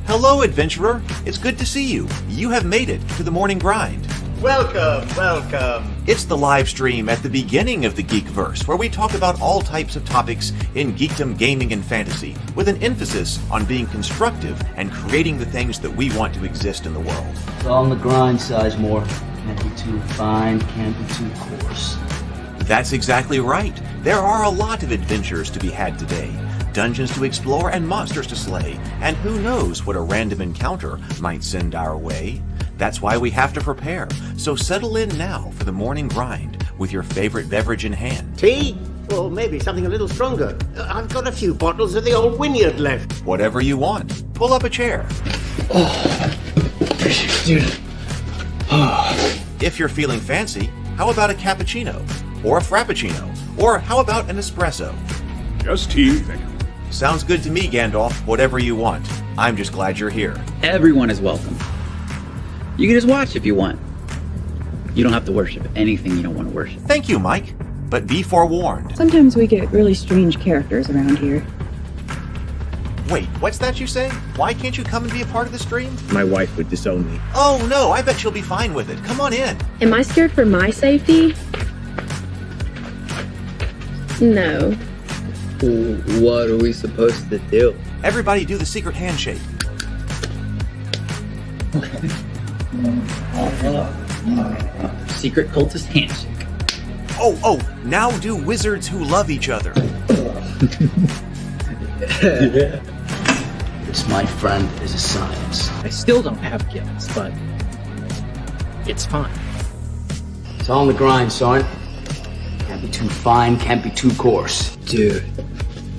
Hello, adventurer. It's good to see you. You have made it to the morning grind. Welcome, welcome. It's the live stream at the beginning of the Geekverse, where we talk about all types of topics in geekdom, gaming, and fantasy, with an emphasis on being constructive and creating the things that we want to exist in the world. It's all in the grind, Sizemore. Can't be too fine, can't be too coarse. That's exactly right. There are a lot of adventures to be had today. Dungeons to explore and monsters to slay, and who knows what a random encounter might send our way. That's why we have to prepare, so settle in now for the morning grind with your favorite beverage in hand. Tea? Or maybe something a little stronger. I've got a few bottles of the old Wynyard left. Whatever you want. Pull up a chair. Dude. If you're feeling fancy, how about a cappuccino? Or a frappuccino? Or how about an espresso? Just tea, thank you. Sounds good to me, Gandalf. Whatever you want. I'm just glad you're here. Everyone is welcome. You can just watch if you want. You don't have to worship anything you don't want to worship. Thank you, Mike. But be forewarned. Sometimes we get really strange characters around here. Wait, what's that you say? Why can't you come and be a part of the stream? My wife would disown me. Oh no, I bet she'll be fine with it. Come on in. Am I scared for my safety? No. What are we supposed to do? Everybody do the secret handshake. Secret cultist handshake. Oh, now do wizards who love each other. This, my friend, is a science. I still don't have gifts, but it's fine. It's all in the grind, son. Can't be too fine, can't be too coarse. Dude,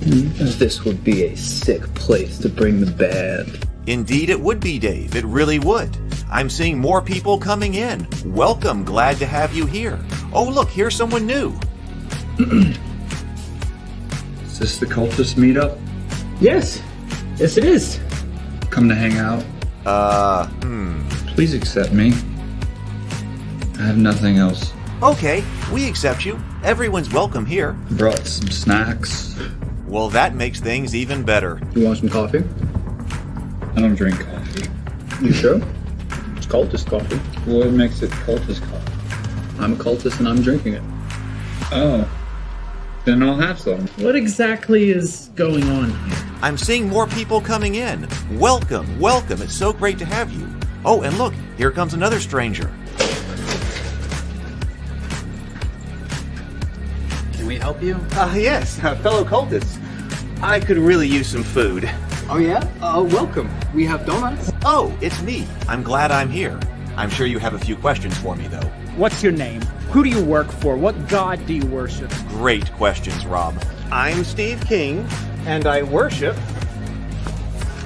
this would be a sick place to bring the band. Indeed it would be, Dave. It really would. I'm seeing more people coming in. Welcome. Glad to have you here. Oh, look, here's someone new. Is this the cultist meetup? Yes it is. Come to hang out? Please accept me. I have nothing else. Okay, we accept you. Everyone's welcome here. Brought some snacks. Well, that makes things even better. You want some coffee? I don't drink coffee. You sure? It's cultist coffee. What makes it cultist coffee? I'm a cultist and I'm drinking it. Oh. Then I'll have some. What exactly is going on here? I'm seeing more people coming in. Welcome. It's so great to have you. Oh, and look, here comes another stranger. Can we help you? Yes, fellow cultists. I could really use some food. Oh yeah? Welcome. We have donuts. Oh, it's me. I'm glad I'm here. I'm sure you have a few questions for me, though. What's your name? Who do you work for? What god do you worship? Great questions, Rob. I'm Steve King, and I worship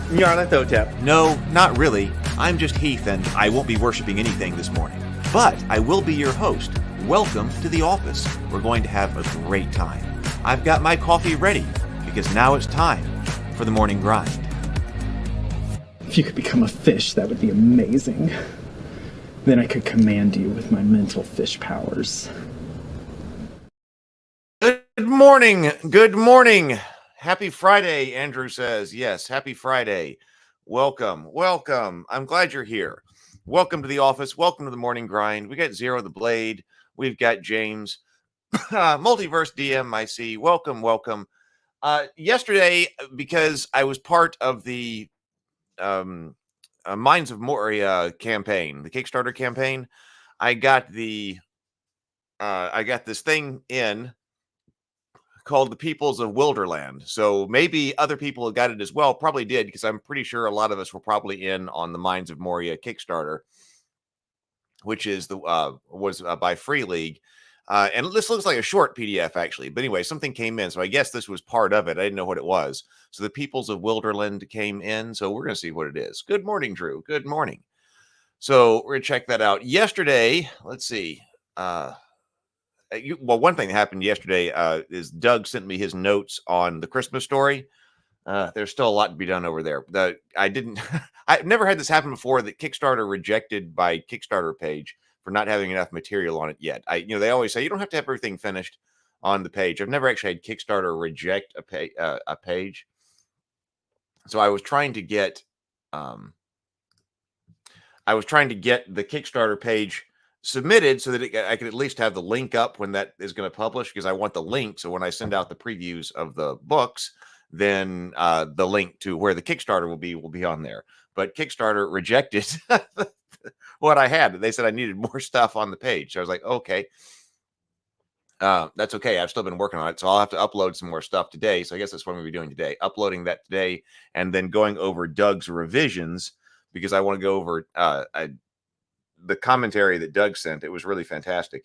Nyarlathotep. No, not really. I'm just Heath, and I won't be worshiping anything this morning. But I will be your host. Welcome to the office. We're going to have a great time. I've got my coffee ready, because now it's time for the morning grind. If you could become a fish, that would be amazing. Then I could command you with my mental fish powers. Good morning. Good morning. Happy Friday, Andrew says. Yes, happy Friday. Welcome. I'm glad you're here. Welcome to the office. Welcome to the morning grind. We got Zero the Blade. We've got James. Multiverse DM, I see. Welcome. Yesterday, because I was part of the Minds of Moria campaign, the Kickstarter campaign, I got this thing in called the Peoples of Wilderland. So maybe other people have got it as well. Probably did, because I'm pretty sure a lot of us were probably in on the Minds of Moria Kickstarter, which is was by Free League. And this looks like a short PDF, actually. But anyway, something came in. So I guess this was part of it. I didn't know what it was. So the Peoples of Wilderland came in. So we're going to see what it is. Good morning, Drew. Good morning. So we're going to check that out. Yesterday, let's see. One thing that happened yesterday is Doug sent me his notes on the Christmas story. There's still a lot to be done over there. I've never had this happen before, that Kickstarter rejected by Kickstarter page for not having enough material on it yet. They always say you don't have to have everything finished on the page. I've never actually had Kickstarter reject a page. So I was trying to get I was trying to get the Kickstarter page submitted so that I could at least have the link up when that is going to publish, because I want the link. So when I send out the previews of the books, then the link to where the Kickstarter will be on there. But Kickstarter rejected what I had. They said I needed more stuff on the page. So I was like, okay. That's okay. I've still been working on it, so I'll have to upload some more stuff today. So I guess that's what we'll be doing today, uploading that today, and then going over Doug's revisions, because I want to go over the commentary that Doug sent. It was really fantastic.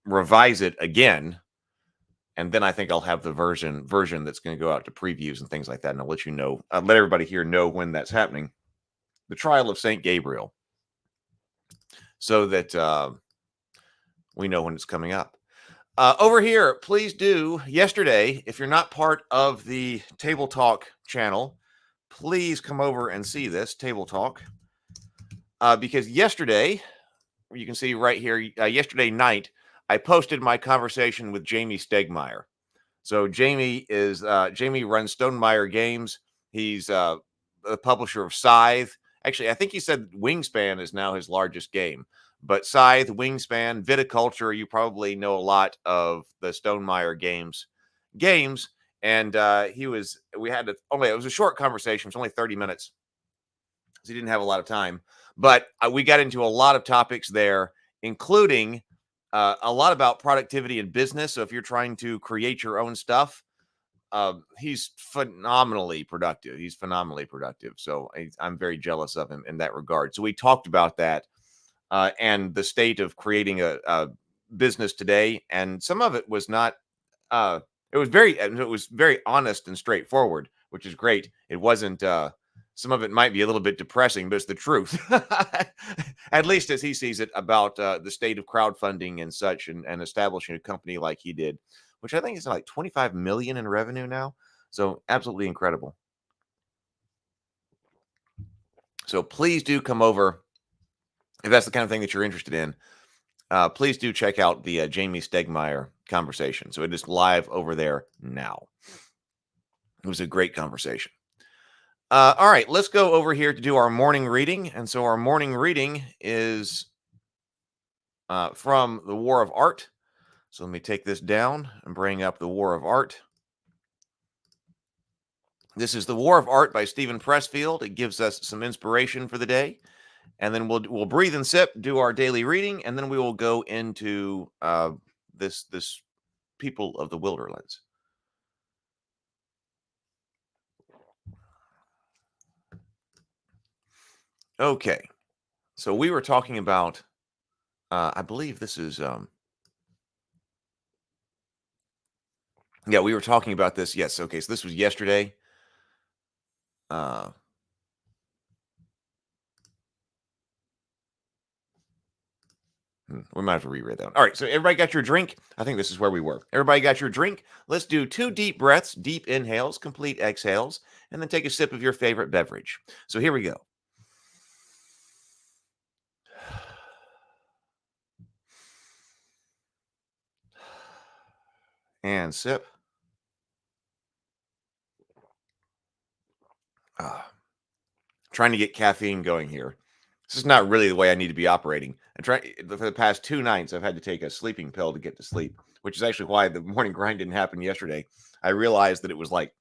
Revise it again, and then I think I'll have the version that's going to go out to previews and things like that, and I'll let you know, let everybody here know when that's happening. The Trial of Saint Gabriel, so that we know when it's coming up. Over here, please do, yesterday, if you're not part of the Table Talk channel, please come over and see this Table Talk. Because yesterday, you can see right here, yesterday night, I posted my conversation with Jamie Stegmaier. So Jamie runs Stonemaier Games. He's the publisher of Scythe. Actually, I think he said Wingspan is now his largest game. But Scythe, Wingspan, Viticulture, you probably know a lot of the Stonemaier games. And it was a short conversation. It was only 30 minutes. So he didn't have a lot of time. But we got into a lot of topics there, including a lot about productivity in business. So if you're trying to create your own stuff, he's phenomenally productive. So I'm very jealous of him in that regard. So we talked about that. And the state of creating a business today, and some of it was not. It was very honest and straightforward, which is great. It wasn't. Some of it might be a little bit depressing, but it's the truth, at least as he sees it, about the state of crowdfunding and such, and establishing a company like he did, which I think is like 25 million in revenue now. So absolutely incredible. So please do come over. If that's the kind of thing that you're interested in, please do check out the Jamie Stegmaier conversation. So it is live over there now. It was a great conversation. All right, let's go over here to do our morning reading. And so our morning reading is from The War of Art. So let me take this down and bring up The War of Art. This is The War of Art by Stephen Pressfield. It gives us some inspiration for the day. And then we'll breathe and sip, do our daily reading, and then we will go into this People of the Wilderlands. Okay, so we were talking about, I believe this is, we were talking about this. Yes, okay, so this was yesterday. We might have to reread that one. All right, so everybody got your drink? I think this is where we were. Everybody got your drink? Let's do 2 deep breaths, deep inhales, complete exhales, and then take a sip of your favorite beverage. So here we go. And sip. Trying to get caffeine going here. This is not really the way I need to be operating. For the past 2 nights, I've had to take a sleeping pill to get to sleep, which is actually why the morning grind didn't happen yesterday. I realized that it was like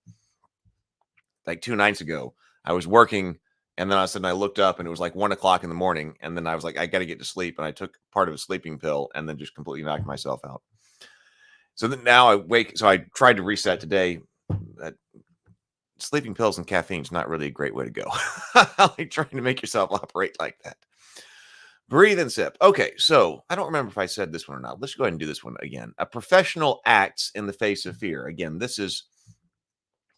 2 nights ago. I was working, and then all of a sudden I looked up, and it was like 1 o'clock in the morning, and then I was like, I got to get to sleep, and I took part of a sleeping pill, and then just completely knocked myself out. So then now I wake. So I tried to reset today. Sleeping pills and caffeine is not really a great way to go. Like trying to make yourself operate like that. Breathe and sip. Okay, so I don't remember if I said this one or not. Let's go ahead and do this one again. A professional acts in the face of fear. Again, this is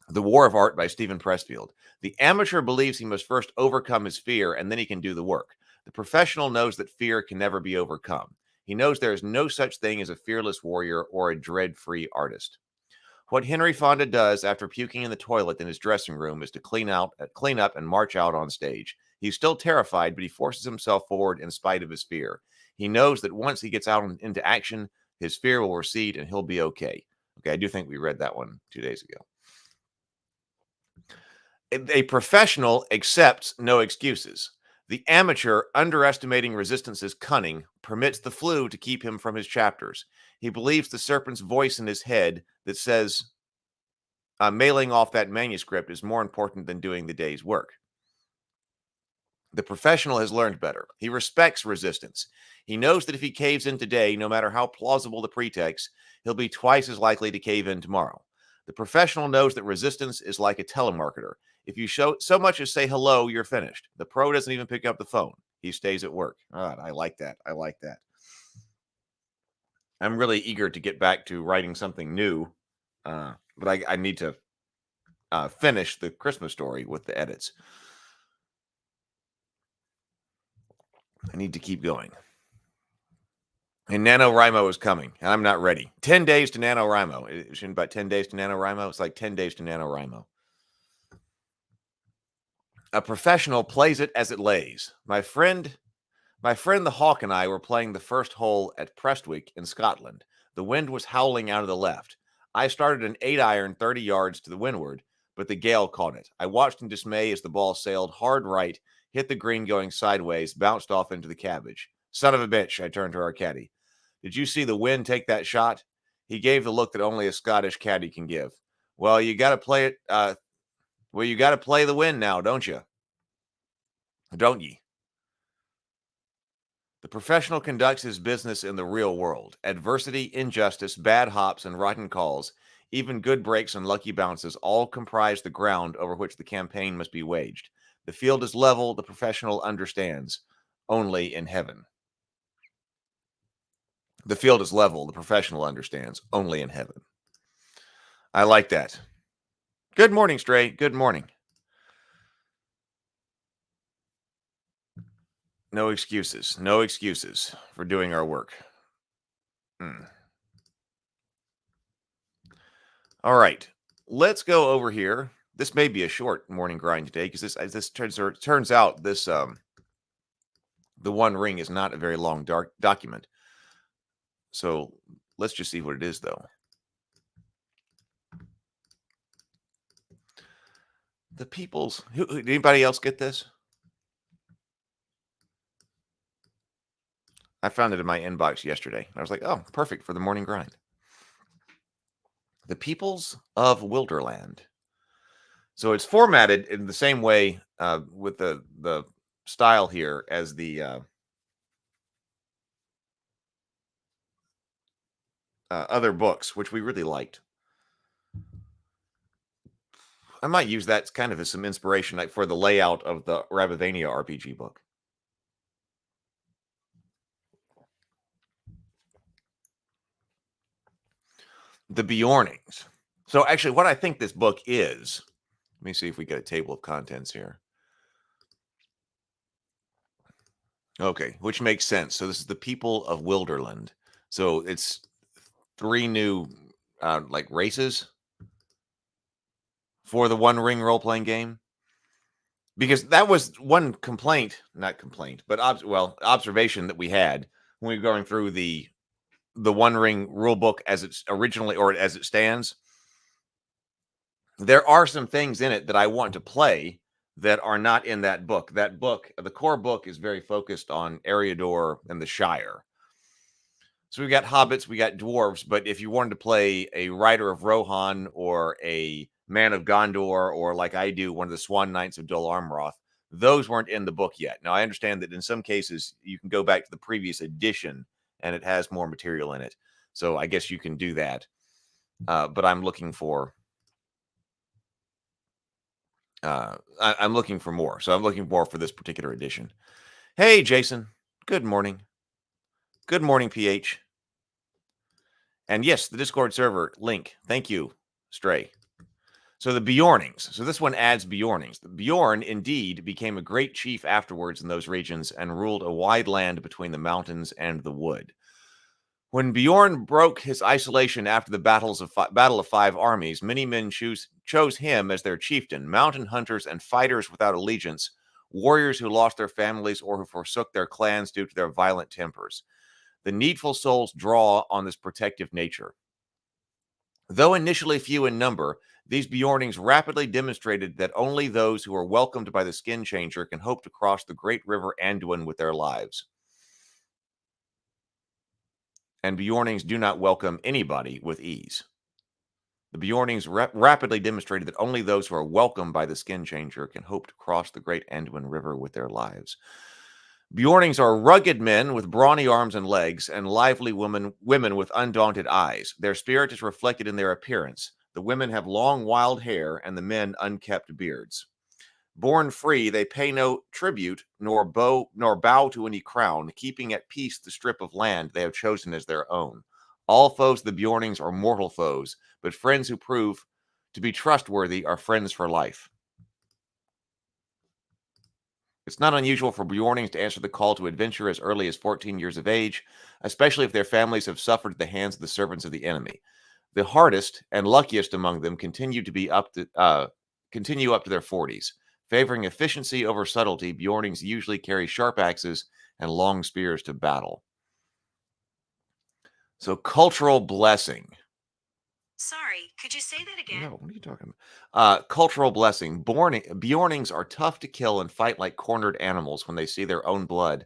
The War of Art by Stephen Pressfield. The amateur believes he must first overcome his fear, and then he can do the work. The professional knows that fear can never be overcome. He knows there is no such thing as a fearless warrior or a dread-free artist. What Henry Fonda does after puking in the toilet in his dressing room is to clean up and march out on stage. He's still terrified, but he forces himself forward in spite of his fear. He knows that once he gets out into action, his fear will recede and he'll be okay. Okay, I do think we read that one 2 days ago. A professional accepts no excuses. The amateur, underestimating Resistance's cunning, permits the flu to keep him from his chapters. He believes the serpent's voice in his head that says mailing off that manuscript is more important than doing the day's work. The professional has learned better. He respects Resistance. He knows that if he caves in today, no matter how plausible the pretext, he'll be twice as likely to cave in tomorrow. The professional knows that Resistance is like a telemarketer. If you show so much as say hello, you're finished. The pro doesn't even pick up the phone. He stays at work. I like that. I like that. I'm really eager to get back to writing something new, but I need to finish the Christmas story with the edits. I need to keep going. And NaNoWriMo is coming, and I'm not ready. 10 days to NaNoWriMo. It shouldn't about 10 days to NaNoWriMo. It's like 10 days to NaNoWriMo. A professional plays it as it lays. My friend the Hawk and I were playing the first hole at Prestwick in Scotland. The wind was howling out of the left. I started an 8-iron 30 yards to the windward, but the gale caught it. I watched in dismay as the ball sailed hard right, hit the green going sideways, bounced off into the cabbage. Son of a bitch, I turned to our caddy. Did you see the wind take that shot? He gave the look that only a Scottish caddy can give. Well, you got to play it. You got to play the wind now, don't you? Don't ye? The professional conducts his business in the real world. Adversity, injustice, bad hops, and rotten calls, even good breaks and lucky bounces, all comprise the ground over which the campaign must be waged. The field is level, the professional understands. Only in heaven. The field is level, the professional understands. Only in heaven. I like that. Good morning, Stray. Good morning. No excuses. No excuses for doing our work. All right. Let's go over here. This may be a short morning grind today because this turns out this the One Ring is not a very long document. So let's just see what it is, though. The people's. Did anybody else get this? I found it in my inbox yesterday. I was like, oh, perfect for the morning grind. The Peoples of Wilderland. So it's formatted in the same way with the style here as the other books, which we really liked. I might use that kind of as some inspiration for the layout of the Rabavania RPG book. The Bjornings. So actually what I think this book is, let me see if we get a table of contents here. Okay, which makes sense. So this is the people of Wilderland. So it's 3 new like races for the One Ring role-playing game. Because that was one observation that we had when we were going through the One Ring rule book as it's originally, or as it stands. There are some things in it that I want to play that are not in that book. That book, the core book, is very focused on Eriador and the Shire. So we got hobbits, we got dwarves, but if you wanted to play a Rider of Rohan or a Man of Gondor, or like I do, one of the Swan Knights of Dol Amroth, those weren't in the book yet. Now, I understand that in some cases you can go back to the previous edition and it has more material in it. So I guess you can do that. But I'm looking for I'm looking for more. So I'm looking more for this particular edition. Hey, Jason. Good morning. Good morning, PH. And yes, the Discord server link. Thank you, Stray. So the Bjornings. So this one adds Bjornings. The Bjorn indeed became a great chief afterwards in those regions and ruled a wide land between the mountains and the wood. When Bjorn broke his isolation after the Battle of 5 Armies, many men chose him as their chieftain, mountain hunters and fighters without allegiance, warriors who lost their families or who forsook their clans due to their violent tempers. The needful souls draw on this protective nature. Though initially few in number, these Bjornings rapidly demonstrated that only those who are welcomed by the Skin Changer can hope to cross the great river Anduin with their lives. And Bjornings do not welcome anybody with ease. The Bjornings rapidly demonstrated that only those who are welcomed by the Skin Changer can hope to cross the great Anduin River with their lives. Bjornings are rugged men with brawny arms and legs, and lively women with undaunted eyes. Their spirit is reflected in their appearance. The women have long, wild hair, and the men unkept beards. Born free, they pay no tribute, nor bow to any crown, keeping at peace the strip of land they have chosen as their own. All foes of the Bjornings are mortal foes, but friends who prove to be trustworthy are friends for life. It's not unusual for Bjornings to answer the call to adventure as early as 14 years of age, especially if their families have suffered at the hands of the servants of the enemy. The hardest and luckiest among them continue up to their 40s. Favoring efficiency over subtlety, Bjornings usually carry sharp axes and long spears to battle. So, cultural blessing. Sorry, could you say that again? No, what are you talking about? Cultural blessing. Bjornings are tough to kill and fight like cornered animals when they see their own blood.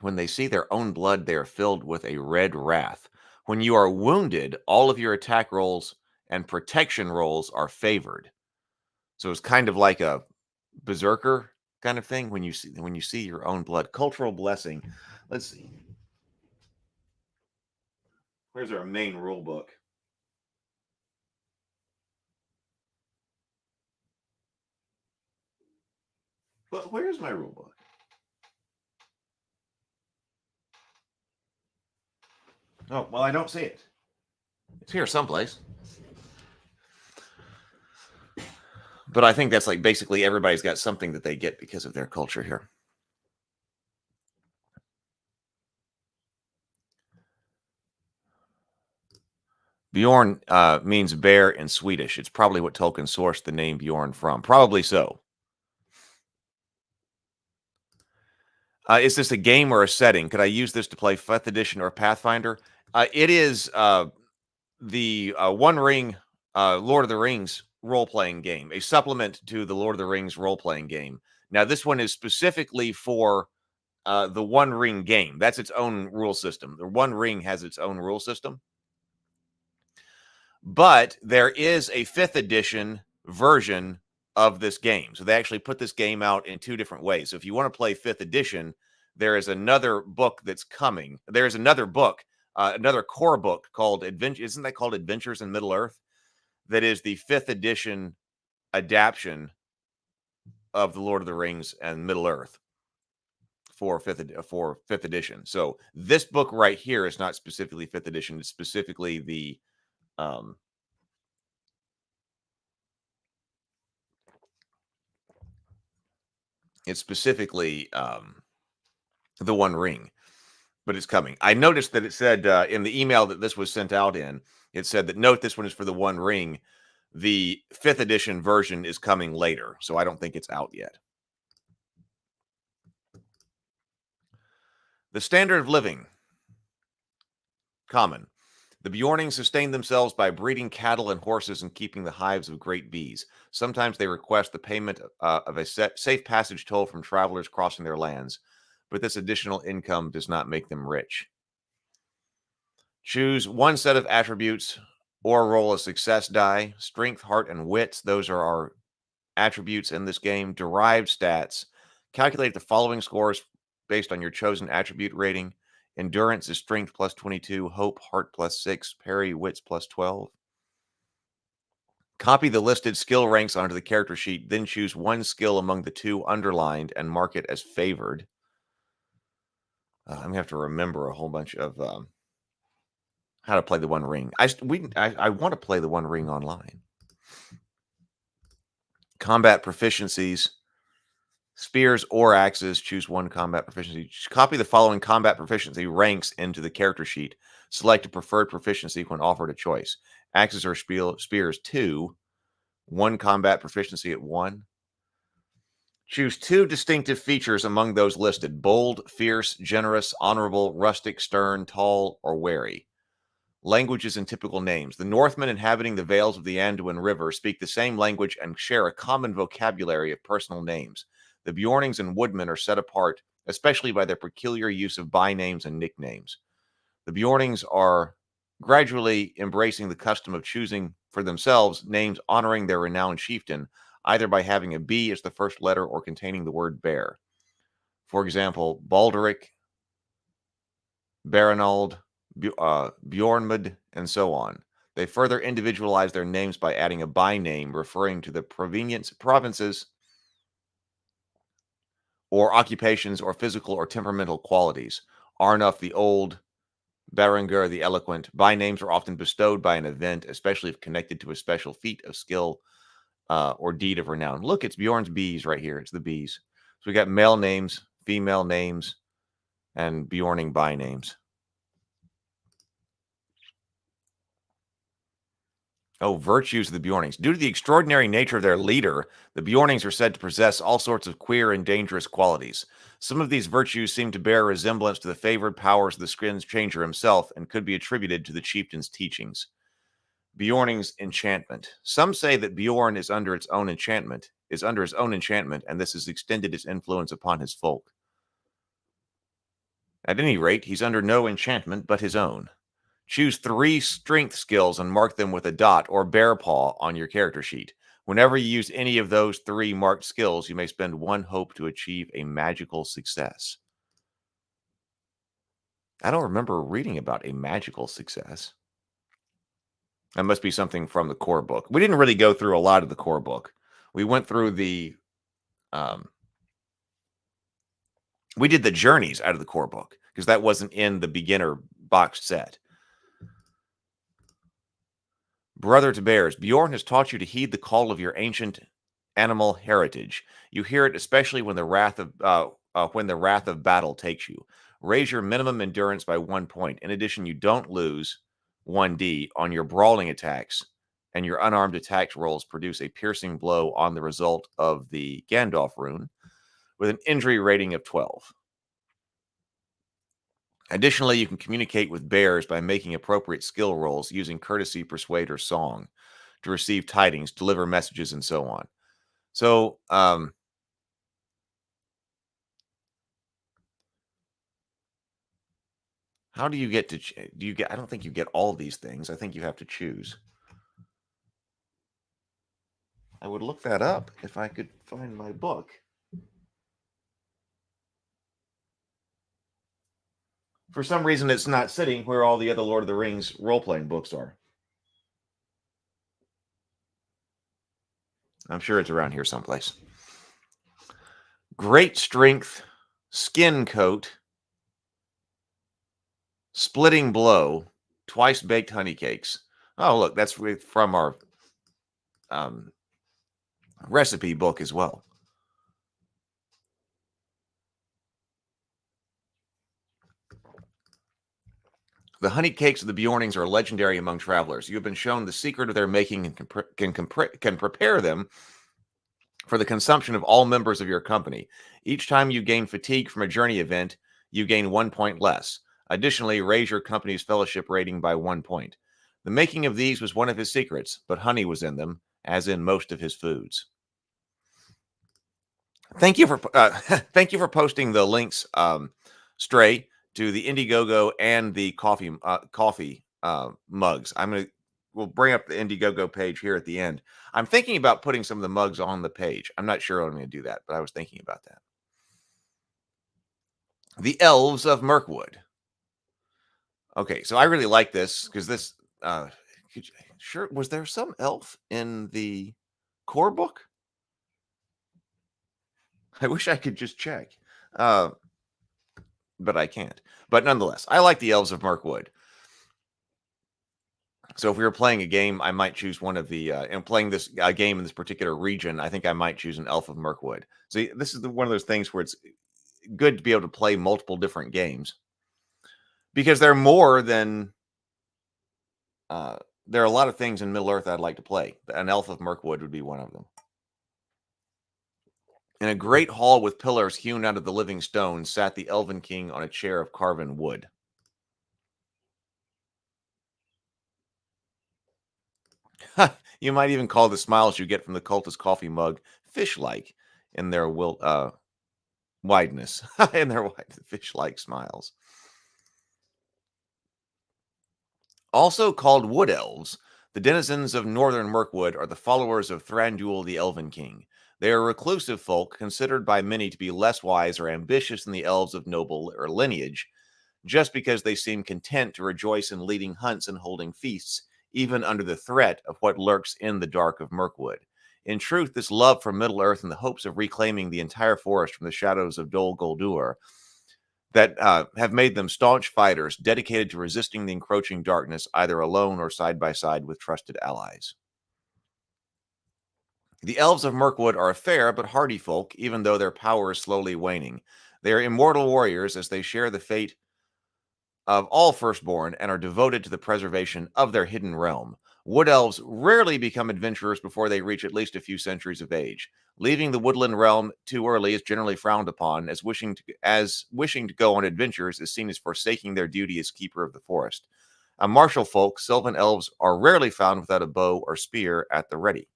When they see their own blood, they are filled with a red wrath. When you are wounded, all of your attack rolls and protection rolls are favored. So it's kind of like a berserker kind of thing when you see your own blood. Cultural blessing. Let's see. Where's our main rule book? But where's my rule book? Oh, well, I don't see it. It's here someplace. But I think that's like basically everybody's got something that they get because of their culture here. Bjorn means bear in Swedish. It's probably what Tolkien sourced the name Bjorn from. Probably so. Is this a game or a setting? Could I use this to play 5th edition or Pathfinder? It is the One Ring Lord of the Rings role-playing game, a supplement to the Lord of the Rings role-playing game. Now, this one is specifically for the One Ring game. That's its own rule system. The One Ring has its own rule system. But there is a 5th edition version of this game. So they actually put this game out in 2 different ways. So if you want to play 5th edition, there is another book that's coming. There is another book, another core book called Adventure. Isn't that called Adventures in Middle-earth? That is the 5th edition adaptation of the Lord of the Rings and Middle-earth for 5th edition. So this book right here is not specifically 5th edition. It's specifically the the One Ring, but it's coming. I noticed that it said in the email that this was sent out in, it said that note this one is for the One Ring. The 5th edition version is coming later, so I don't think it's out yet. The standard of living. Common. The Bjornings sustain themselves by breeding cattle and horses and keeping the hives of great bees. Sometimes they request the payment of a safe passage toll from travelers crossing their lands, but this additional income does not make them rich. Choose one set of attributes or roll a success die. Strength, heart, and wits. Those are our attributes in this game. Derived stats. Calculate the following scores based on your chosen attribute rating. Endurance is strength plus 22, hope, heart plus 6, parry, wits plus 12. Copy the listed skill ranks onto the character sheet, then choose one skill among the 2 underlined and mark it as favored. I'm going to have to remember a whole bunch of how to play the One Ring. I want to play the One Ring online. Combat proficiencies. Spears or axes, choose one combat proficiency. Copy the following combat proficiency ranks into the character sheet. Select a preferred proficiency when offered a choice. Axes or spears 2. 1 combat proficiency at 1. Choose 2 distinctive features among those listed. Bold, fierce, generous, honorable, rustic, stern, tall, or wary. Languages and typical names. The Northmen inhabiting the vales of the Anduin River speak the same language and share a common vocabulary of personal names. The Bjornings and Woodmen are set apart, especially by their peculiar use of bynames and nicknames. The Bjornings are gradually embracing the custom of choosing for themselves names honoring their renowned chieftain, either by having a B as the first letter or containing the word bear. For example, Balderic, Baranald, Bjornmud, and so on. They further individualize their names by adding a byname referring to the provinces or occupations or physical or temperamental qualities. Arnulf the Old, Berengar the Eloquent. Bynames are often bestowed by an event, especially if connected to a special feat of skill or deed of renown. Look, it's Bjorn's bees right here. It's the bees. So we got male names, female names, and Bjorning bynames. Oh, virtues of the Bjornings. Due to the extraordinary nature of their leader, the Bjornings are said to possess all sorts of queer and dangerous qualities. Some of these virtues seem to bear resemblance to the favored powers of the Skrin's Changer himself and could be attributed to the chieftain's teachings. Bjorning's enchantment. Some say that Bjorn is under his own enchantment, and this has extended its influence upon his folk. At any rate, he's under no enchantment but his own. Choose 3 strength skills and mark them with a dot or bear paw on your character sheet. Whenever you use any of those 3 marked skills, you may spend 1 hope to achieve a magical success. I don't remember reading about a magical success. That must be something from the core book. We didn't really go through a lot of the core book. We went through the... we did the journeys out of the core book because that wasn't in the beginner boxed set. Brother to bears, Bjorn has taught you to heed the call of your ancient animal heritage. You hear it especially when the wrath of battle takes you. Raise your minimum endurance by 1 point. In addition, you don't lose 1d on your brawling attacks, and your unarmed attack rolls produce a piercing blow on the result of the Gandalf rune with an injury rating of 12. Additionally, you can communicate with bears by making appropriate skill rolls using courtesy, persuade, or song to receive tidings, deliver messages, and so on. So, how do you get to, I don't think you get all these things. I think you have to choose. I would look that up if I could find my book. For some reason, it's not sitting where all the other Lord of the Rings role-playing books are. I'm sure it's around here someplace. Great strength, skin coat, splitting blow, twice baked honey cakes. Oh, look, that's from our recipe book as well. The honey cakes of the Bjornings are legendary among travelers. You have been shown the secret of their making and can prepare them for the consumption of all members of your company. Each time you gain fatigue from a journey event, you gain 1 point less. Additionally, raise your company's fellowship rating by 1 point. The making of these was one of his secrets, but honey was in them, as in most of his foods. Thank you for posting the links, Stray, to the Indiegogo and the coffee mugs. We'll bring up the Indiegogo page here at the end. I'm thinking about putting some of the mugs on the page. I'm not sure I'm going to do that, but I was thinking about that. The Elves of Mirkwood. Okay, so I really like this because this. Sure, was there some elf in the core book? I wish I could just check. But I can't. But nonetheless, I like the Elves of Mirkwood. So if we were playing a game, I might choose one of the, and playing this game in this particular region, I think I might choose an Elf of Mirkwood. So this is one of those things where it's good to be able to play multiple different games. Because there are more than, there are a lot of things in Middle-earth I'd like to play. An Elf of Mirkwood would be one of them. In a great hall with pillars hewn out of the living stone sat the Elven King on a chair of carven wood. You might even call the smiles you get from the cultist coffee mug fish-like in their wideness, in their fish-like smiles. Also called wood elves, the denizens of northern Mirkwood are the followers of Thranduil the Elven King. They are reclusive folk, considered by many to be less wise or ambitious than the elves of noble or lineage, just because they seem content to rejoice in leading hunts and holding feasts, even under the threat of what lurks in the dark of Mirkwood. In truth, this love for Middle-earth and the hopes of reclaiming the entire forest from the shadows of Dol Guldur that have made them staunch fighters dedicated to resisting the encroaching darkness, either alone or side by side with trusted allies. The elves of Mirkwood are a fair but hardy folk, even though their power is slowly waning. They are immortal warriors as they share the fate of all firstborn and are devoted to the preservation of their hidden realm. Wood elves rarely become adventurers before they reach at least a few centuries of age. Leaving the woodland realm too early is generally frowned upon, as wishing to go on adventures is seen as forsaking their duty as keeper of the forest. A martial folk, sylvan elves are rarely found without a bow or spear at the ready.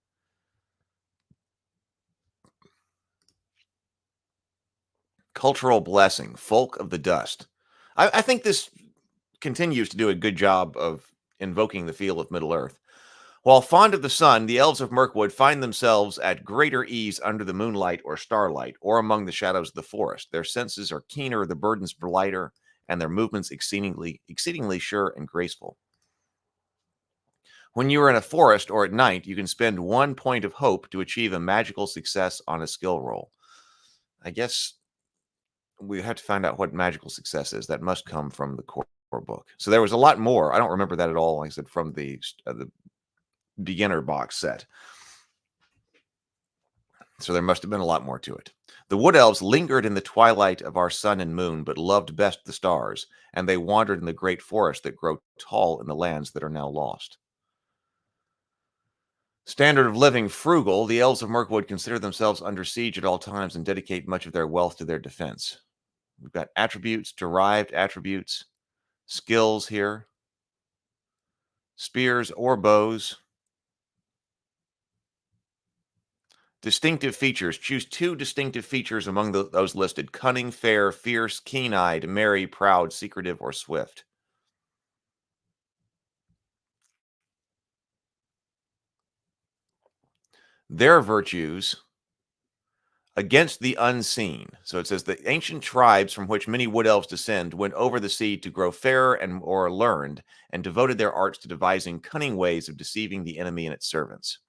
Cultural blessing, folk of the dust. I think this continues to do a good job of invoking the feel of Middle-earth. While fond of the sun, the elves of Mirkwood find themselves at greater ease under the moonlight or starlight, or among the shadows of the forest. Their senses are keener, the burdens lighter, and their movements exceedingly sure and graceful. When you are in a forest or at night, you can spend 1 point of hope to achieve a magical success on a skill roll. I guess we have to find out what magical success is. That must come from the core book. So there was a lot more. I don't remember that at all. Like I said, from the beginner box set. So there must have been a lot more to it. The wood elves lingered in the twilight of our sun and moon, but loved best the stars, and they wandered in the great forests that grow tall in the lands that are now lost. Standard of living frugal, the elves of Mirkwood consider themselves under siege at all times and dedicate much of their wealth to their defense. We've got attributes, derived attributes, skills here, spears or bows. Distinctive features. Choose 2 distinctive features among those listed: cunning, fair, fierce, keen-eyed, merry, proud, secretive, or swift. Their virtues: against the unseen. So it says the ancient tribes from which many wood elves descend went over the sea to grow fairer and more learned, and devoted their arts to devising cunning ways of deceiving the enemy and its servants.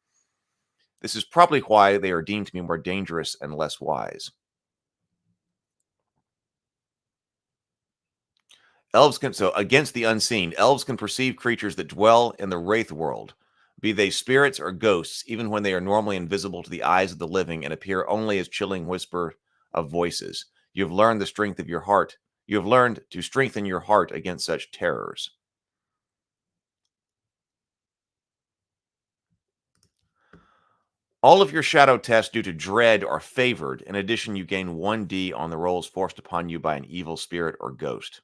This is probably why they are deemed to be more dangerous and less wise. So against the unseen, elves can perceive creatures that dwell in the wraith world, be they spirits or ghosts, even when they are normally invisible to the eyes of the living and appear only as chilling whisper of voices. You have learned the strength of your heart. You have learned to strengthen your heart against such terrors. All of your shadow tests due to dread are favored. In addition, you gain 1d on the rolls forced upon you by an evil spirit or ghost.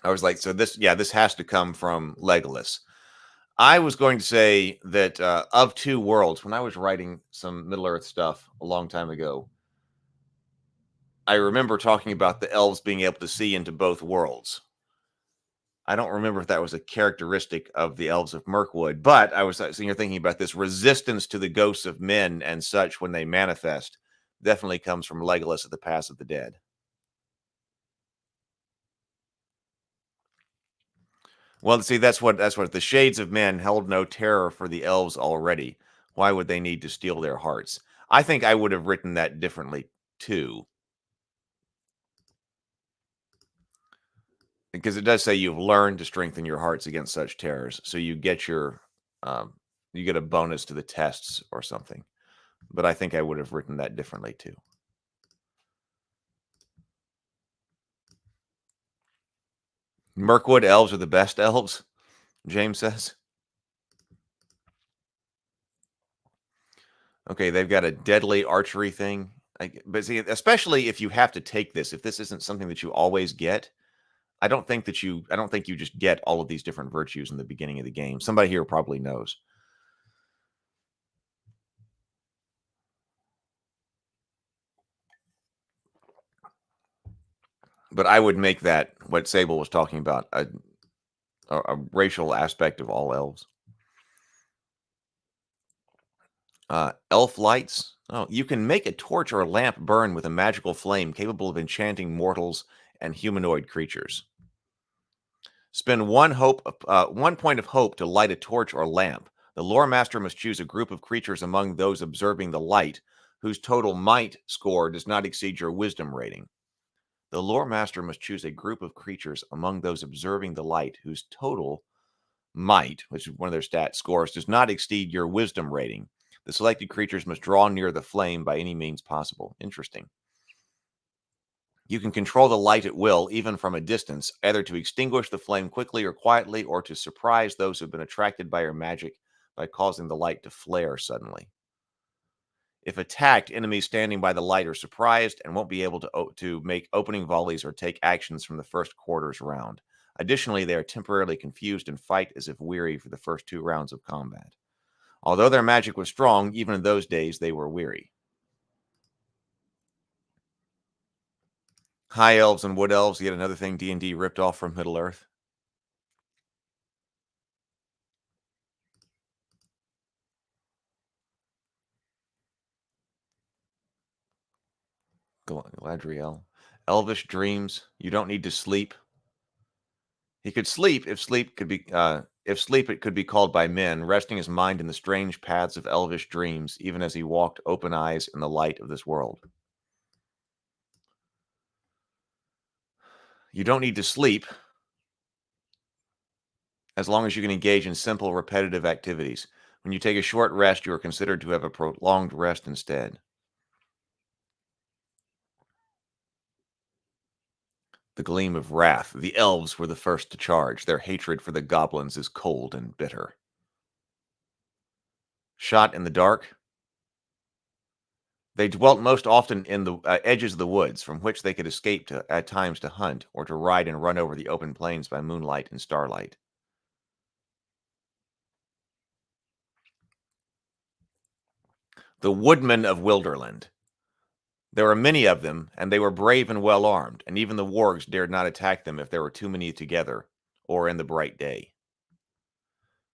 I was like, so this has to come from Legolas. I was going to say that of 2 worlds, when I was writing some Middle-earth stuff a long time ago, I remember talking about the elves being able to see into both worlds. I don't remember if that was a characteristic of the elves of Mirkwood, but I was sitting here thinking about this resistance to the ghosts of men and such when they manifest definitely comes from Legolas of the Pass of the Dead. Well, see, that's what the shades of men held no terror for the elves already. Why would they need to steal their hearts? I think I would have written that differently too. Because it does say you've learned to strengthen your hearts against such terrors. So you get you get a bonus to the tests or something. But I think I would have written that differently too. Mirkwood elves are the best elves, James says. Okay, they've got a deadly archery thing. But see, especially if you have to take this, if this isn't something that you always get, I don't think you just get all of these different virtues in the beginning of the game. Somebody here probably knows. But I would make that what Sable was talking about a racial aspect of all elves. Elf lights. Oh, you can make a torch or a lamp burn with a magical flame capable of enchanting mortals and humanoid creatures. Spend one point of hope to light a torch or lamp. The lore master must choose a group of creatures among those observing the light whose total might score does not exceed your wisdom rating. The lore master must choose a group of creatures among those observing the light whose total might, which is one of their stat scores, does not exceed your wisdom rating. The selected creatures must draw near the flame by any means possible. Interesting. You can control the light at will, even from a distance, either to extinguish the flame quickly or quietly, or to surprise those who have been attracted by your magic by causing the light to flare suddenly. If attacked, enemies standing by the light are surprised and won't be able to make opening volleys or take actions from the first quarter's round. Additionally, they are temporarily confused and fight as if weary for the first 2 rounds of combat. Although their magic was strong, even in those days, they were weary. High elves and wood elves, yet another thing D&D ripped off from Middle-earth. Galadriel. Elvish dreams. You don't need to sleep. He could sleep if sleep it could be called by men, resting his mind in the strange paths of elvish dreams, even as he walked open eyes in the light of this world. You don't need to sleep as long as you can engage in simple, repetitive activities. When you take a short rest, you are considered to have a prolonged rest instead. The gleam of wrath. The elves were the first to charge. Their hatred for the goblins is cold and bitter. Shot in the dark. They dwelt most often in the edges of the woods, from which they could escape at times to hunt, or to ride and run over the open plains by moonlight and starlight. The woodmen of Wilderland. There were many of them, and they were brave and well armed, and even the wargs dared not attack them if there were too many together, or in the bright day.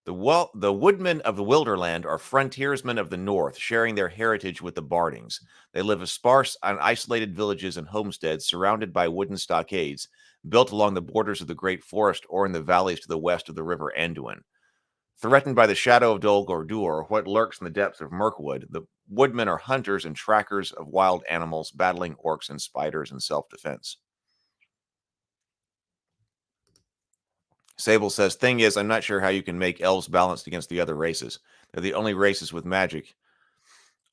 The woodmen of the Wilderland are frontiersmen of the north, sharing their heritage with the Bardings. They live as sparse and isolated villages and homesteads surrounded by wooden stockades, built along the borders of the great forest or in the valleys to the west of the river Anduin. Threatened by the shadow of Dol Guldur, or what lurks in the depths of Mirkwood, the woodmen are hunters and trackers of wild animals, battling orcs and spiders in self-defense. Sable says, thing is, I'm not sure how you can make elves balanced against the other races. They're the only races with magic,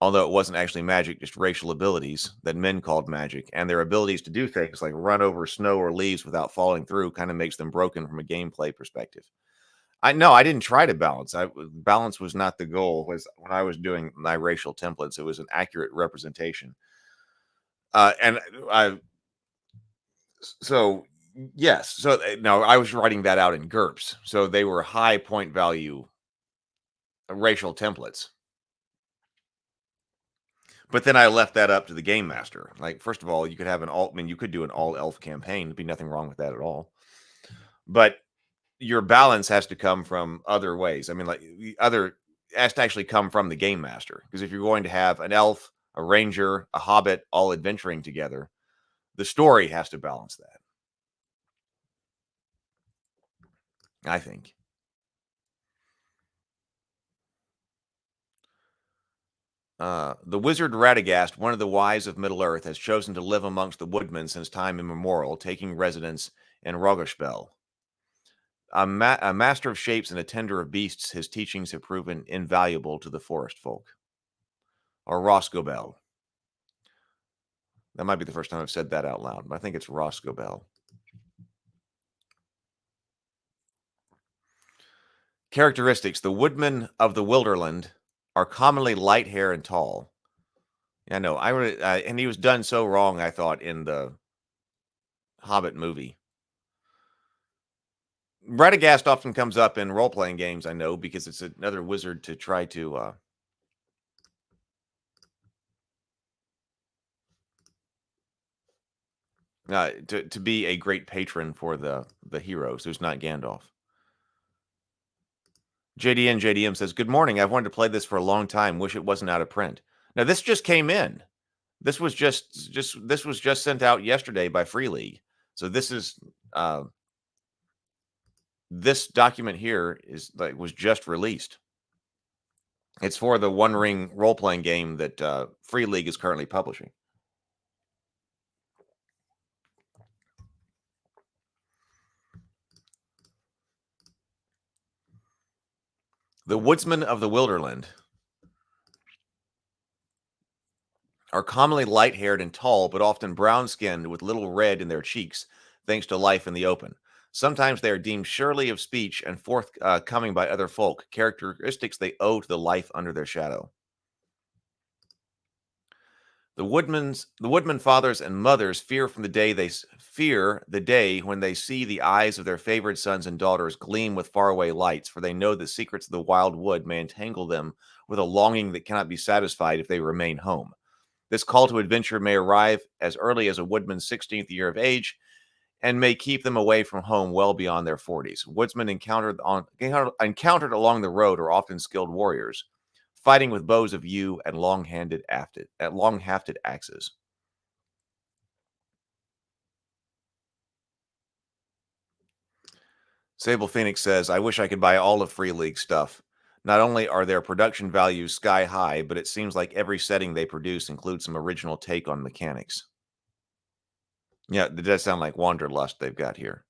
although it wasn't actually magic, just racial abilities that men called magic, and their abilities to do things like run over snow or leaves without falling through kind of makes them broken from a gameplay perspective. I didn't try to balance. Balance was not the goal. Was when I was doing my racial templates, it was an accurate representation. So yes. So no, I was writing that out in GURPS. So they were high point value racial templates. But then I left that up to the game master. Like, first of all, you could have you could do an all elf campaign. There'd be nothing wrong with that at all. But your balance has to come from other ways. I mean, has to actually come from the game master. Because if you're going to have an elf, a ranger, a hobbit, all adventuring together, the story has to balance that. I think. The wizard Radagast, one of the wise of Middle-earth, has chosen to live amongst the woodmen since time immemorial, taking residence in Rogospel. A master of shapes and a tender of beasts, his teachings have proven invaluable to the forest folk. Or Rosgobel. That might be the first time I've said that out loud, but I think it's Rosgobel. Characteristics. The woodmen of the Wilderland are commonly light hair and tall. I know. And he was done so wrong, I thought, in the Hobbit movie. Radagast often comes up in role-playing games, I know, because it's another wizard to try to to be a great patron for the heroes who's not Gandalf. JDM says, "Good morning. I've wanted to play this for a long time. Wish it wasn't out of print." Now this just came in. This was just sent out yesterday by Free League. So this is this document here was just released. It's for the One Ring role-playing game that Free League is currently publishing. The woodsmen of the Wilderland are commonly light-haired and tall, but often brown-skinned with little red in their cheeks, thanks to life in the open. Sometimes they are deemed surely of speech and forthcoming by other folk, characteristics they owe to the life under their shadow. The woodmen fathers and mothers fear the day when they see the eyes of their favored sons and daughters gleam with faraway lights, for they know the secrets of the wild wood may entangle them with a longing that cannot be satisfied if they remain home. This call to adventure may arrive as early as a woodman's 16th year of age and may keep them away from home well beyond their 40s. Woodsmen encountered along the road are often skilled warriors, fighting with bows of yew and long-hafted axes. Sable Phoenix says, "I wish I could buy all of Free League stuff. Not only are their production values sky high, but it seems like every setting they produce includes some original take on mechanics." Yeah, it does sound like Wanderlust they've got here.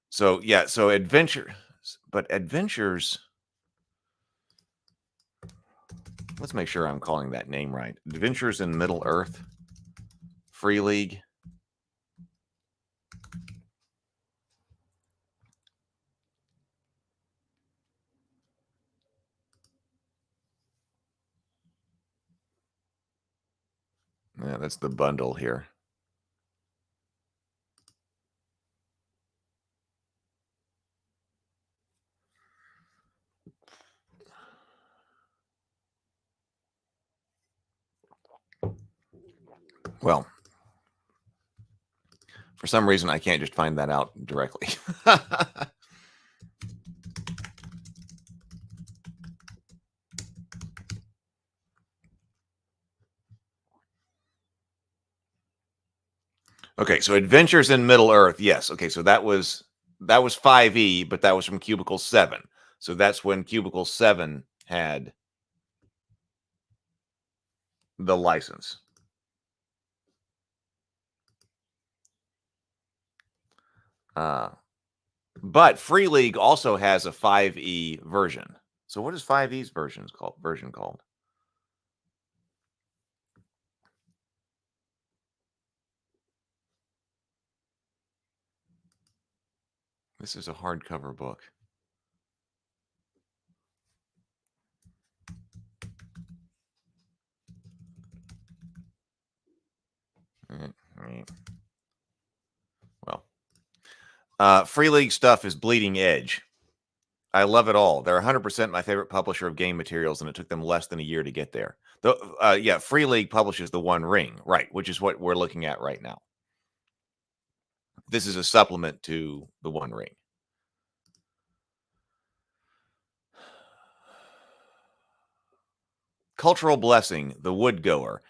So, yeah, so adventures. Let's make sure I'm calling that name right. Adventures in Middle Earth. Free League. Yeah, that's the bundle here. Well, for some reason, I can't just find that out directly. Okay, so Adventures in Middle Earth. Yes. Okay, so that was 5e, but that was from Cubicle 7. So that's when Cubicle 7 had the license. But Free League also has a 5e version. So what is 5e's version called? This is a hardcover book. Well, Free League stuff is Bleeding Edge. I love it all. They're 100% my favorite publisher of game materials, and it took them less than a year to get there. Yeah, Free League publishes the One Ring, right, which is what we're looking at right now. This is a supplement to the One Ring. Cultural Blessing, the Woodgoer.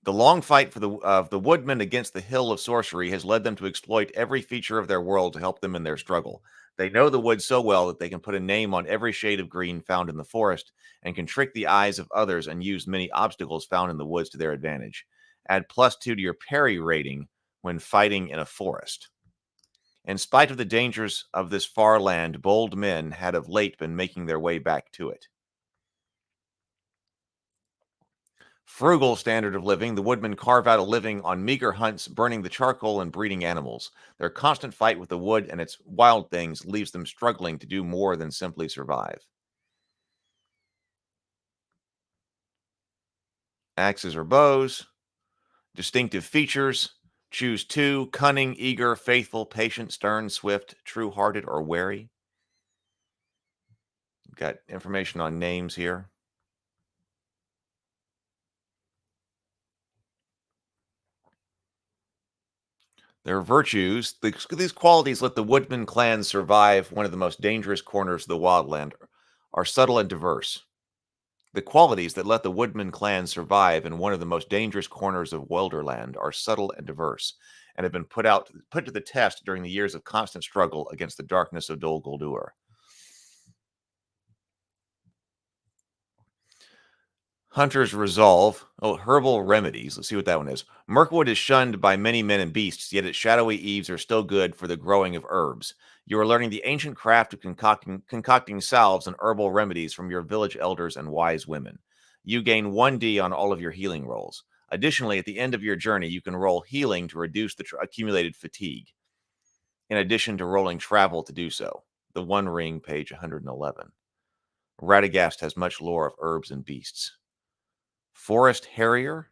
The long fight of the woodmen against the hill of sorcery has led them to exploit every feature of their world to help them in their struggle. They know the wood so well that they can put a name on every shade of green found in the forest and can trick the eyes of others and use many obstacles found in the woods to their advantage. Add +2 to your parry rating when fighting in a forest. In spite of the dangers of this far land, bold men had of late been making their way back to it. Frugal standard of living, the woodmen carve out a living on meager hunts, burning the charcoal and breeding animals. Their constant fight with the wood and its wild things leaves them struggling to do more than simply survive. Axes or bows. Distinctive features. Choose 2: cunning, eager, faithful, patient, stern, swift, true-hearted, or wary. Got information on names here. Their virtues, these qualities let the Woodman clan survive one of the most dangerous corners of the wildland, are subtle and diverse. The qualities that let the Woodman clan survive in one of the most dangerous corners of Wilderland are subtle and diverse, and have been put to the test during the years of constant struggle against the darkness of Dol Guldur. Hunter's Resolve. Oh, Herbal Remedies. Let's see what that one is. Mirkwood is shunned by many men and beasts, yet its shadowy eaves are still good for the growing of herbs. You are learning the ancient craft of concocting salves and herbal remedies from your village elders and wise women. You gain 1d on all of your healing rolls. Additionally, at the end of your journey, you can roll healing to reduce the accumulated fatigue, in addition to rolling travel to do so. The One Ring, page 111. Radagast has much lore of herbs and beasts. Forest Harrier.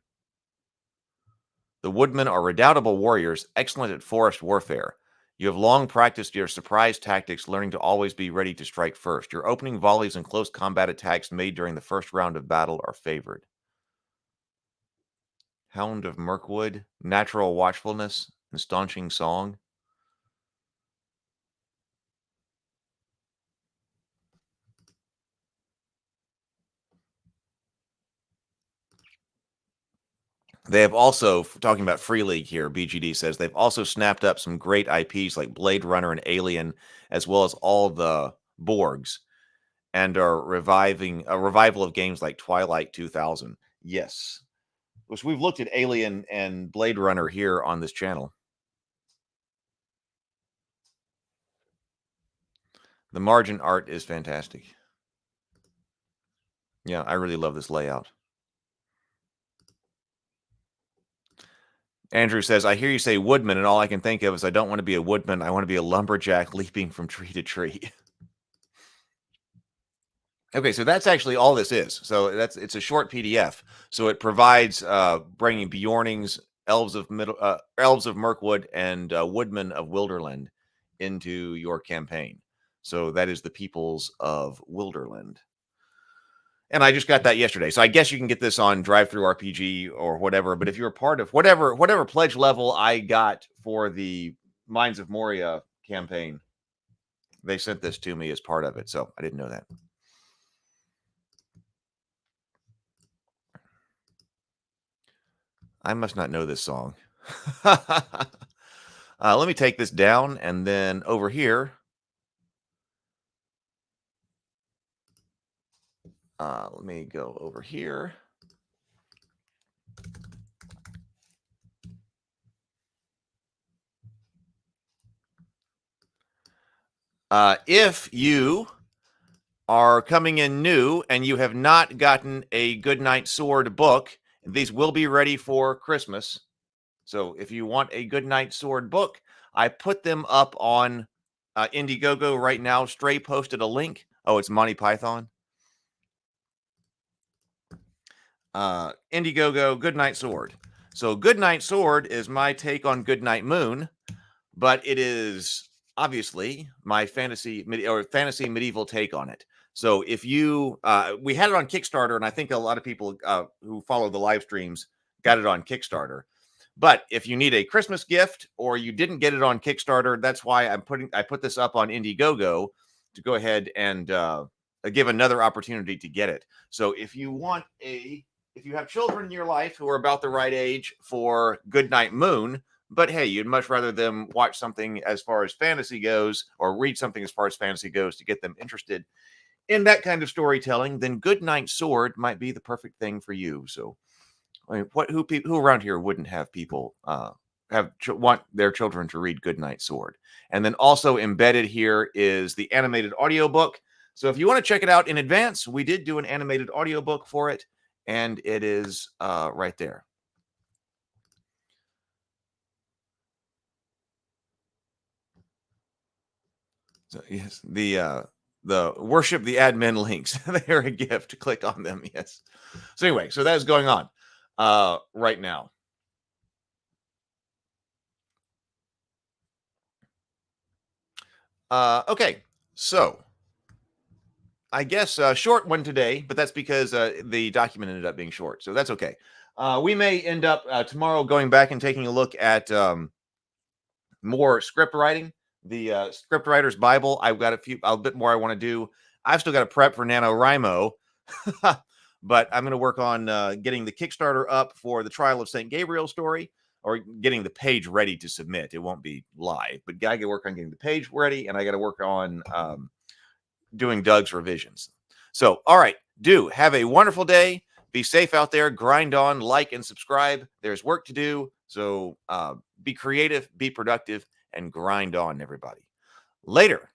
The Woodmen are redoubtable warriors, excellent at forest warfare. You have long practiced your surprise tactics, learning to always be ready to strike first. Your opening volleys and close combat attacks made during the first round of battle are favored. Hound of Mirkwood. Natural watchfulness and staunching song. They have also, talking about Free League here, BGD says, they've also snapped up some great IPs like Blade Runner and Alien, as well as all the Borgs, and are reviving a revival of games like Twilight 2000. Yes. Which we've looked at Alien and Blade Runner here on this channel. The margin art is fantastic. Yeah, I really love this layout. Andrew says, I hear you say woodman, and all I can think of is I don't want to be a woodman. I want to be a lumberjack leaping from tree to tree. Okay, so that's actually all this is. So it's a short PDF. So it provides bringing Bjornings, elves of Mirkwood, and woodmen of Wilderland into your campaign. So that is the peoples of Wilderland. And I just got that yesterday. So I guess you can get this on Drive-Thru RPG or whatever. But if you're a part of whatever pledge level I got for the Mines of Moria campaign, they sent this to me as part of it. So I didn't know that. I must not know this song. Let me take this down, and then over here, let me go over here. If you are coming in new and you have not gotten a Goodnight Sword book, these will be ready for Christmas. So if you want a Goodnight Sword book, I put them up on Indiegogo right now. Stray posted a link. Oh, it's Monty Python. Indiegogo, Goodnight Sword. So Goodnight Sword is my take on Goodnight Moon, but it is obviously my fantasy medieval take on it. So if you, we had it on Kickstarter, and I think a lot of people who follow the live streams got it on Kickstarter. But if you need a Christmas gift or you didn't get it on Kickstarter, that's why I put this up on Indiegogo to go ahead and give another opportunity to get it. So if you have children in your life who are about the right age for Goodnight Moon, but hey, you'd much rather them watch something as far as fantasy goes or read something as far as fantasy goes to get them interested in that kind of storytelling, then Goodnight Sword might be the perfect thing for you. So, I mean, who around here wouldn't have people want their children to read Goodnight Sword? And then also embedded here is the animated audiobook. So if you want to check it out in advance, we did do an animated audiobook for it, and it is right there. So yes, the worship the admin links. They're a gift. Click on them. Yes. So anyway, so that is going on right now. Okay, so I guess a short one today, but that's because the document ended up being short. So that's okay. We may end up tomorrow going back and taking a look at more script writing, the script writer's Bible. I've got a bit more I want to do. I've still got to prep for NaNoWriMo, but I'm going to work on getting the Kickstarter up for the Trial of St. Gabriel story, or getting the page ready to submit. It won't be live, but I got to work on getting the page ready, and I got to work on doing Doug's revisions. So, all right, have a wonderful day. Be safe out there. Grind on, like, and subscribe. There's work to do. So be creative, be productive, and grind on, everybody. Later.